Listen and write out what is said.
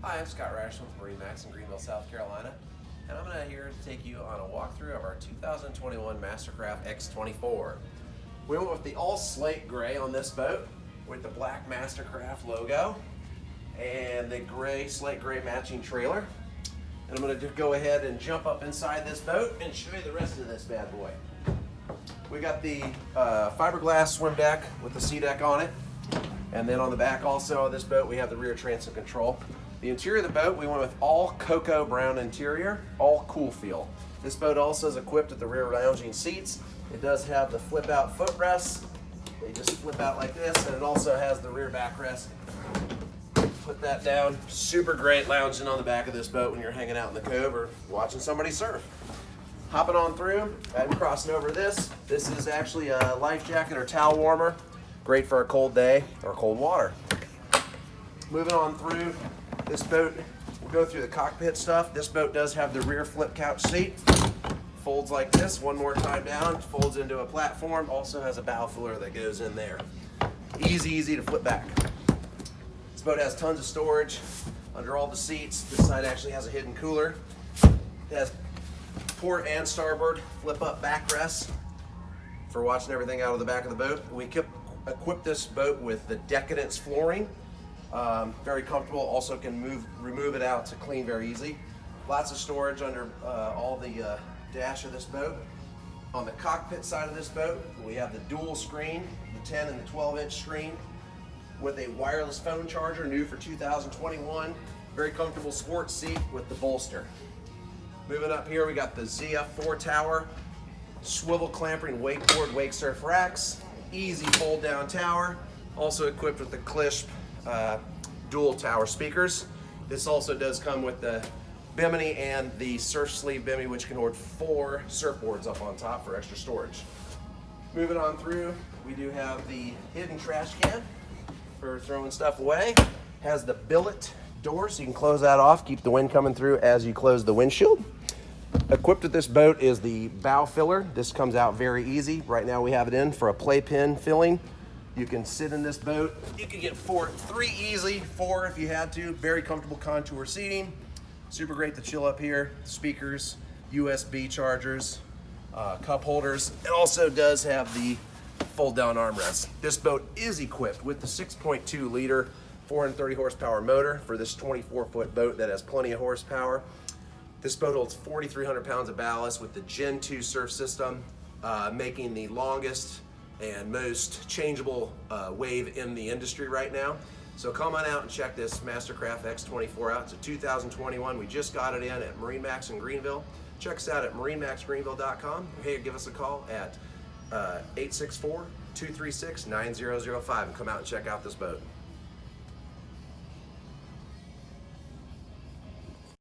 Hi, I'm Scott Rashland with MarineMax in Greenville, South Carolina, and I'm here to take you on a walkthrough of our 2021 MasterCraft X24. We went with the all slate gray on this boat with the black MasterCraft logo and the gray, slate gray matching trailer. And I'm going to go ahead and jump up inside this boat and show you the rest of this bad boy. We got the fiberglass swim deck with the sea deck on it. And then on the back also of this boat, we have the rear transom control. The interior of the boat, we went with all cocoa brown interior, all cool feel. This boat also is equipped with the rear lounging seats. It does have the flip out footrests. They just flip out like this, and it also has the rear backrest. Put that down. Super great lounging on the back of this boat when you're hanging out in the cove or watching somebody surf. Hopping on through and crossing over this. This is actually a life jacket or towel warmer. Great for a cold day or cold water. Moving on through, this boat, we'll go through the cockpit stuff. This boat does have the rear flip couch seat. Folds like this, one more time down, folds into a platform. Also has a bow filler that goes in there. Easy to flip back. This boat has tons of storage under all the seats. This side actually has a hidden cooler. It has port and starboard flip up backrests for watching everything out of the back of the boat. We equipped this boat with the Decadence flooring. Very comfortable, also can remove it out to clean very easy. Lots of storage under all the dash of this boat. On the cockpit side of this boat, we have the dual screen, the 10 and the 12-inch screen with a wireless phone charger, new for 2021. Very comfortable sports seat with the bolster. Moving up here, we got the ZF4 tower, swivel clamping wakeboard wake surf racks, easy fold down tower, also equipped with the Klishp dual tower speakers. This also does come with the bimini and the surf sleeve bimini, which can hold 4 surfboards up on top for extra storage. Moving on through, we do have the hidden trash can for throwing stuff away. Has the billet door, so you can close that off, keep the wind coming through as you close the windshield. Equipped with this boat is the bow filler. This comes out very easy. Right now we have it in for a playpen filling. You can sit in this boat. You can get 3 easy, 4 if you had to. Very comfortable contour seating. Super great to chill up here. Speakers, USB chargers, cup holders. It also does have the fold down armrest. This boat is equipped with the 6.2 liter 430 horsepower motor for this 24-foot boat that has plenty of horsepower. This boat holds 4,300 pounds of ballast with the GEN2 Surf System, making the longest and most changeable wave in the industry right now. So come on out and check this MasterCraft X24 out. It's a 2021. We just got it in at MarineMax in Greenville. Check us out at MarineMaxGreenville.com. Hey, give us a call at 864-236-9005 and come out and check out this boat.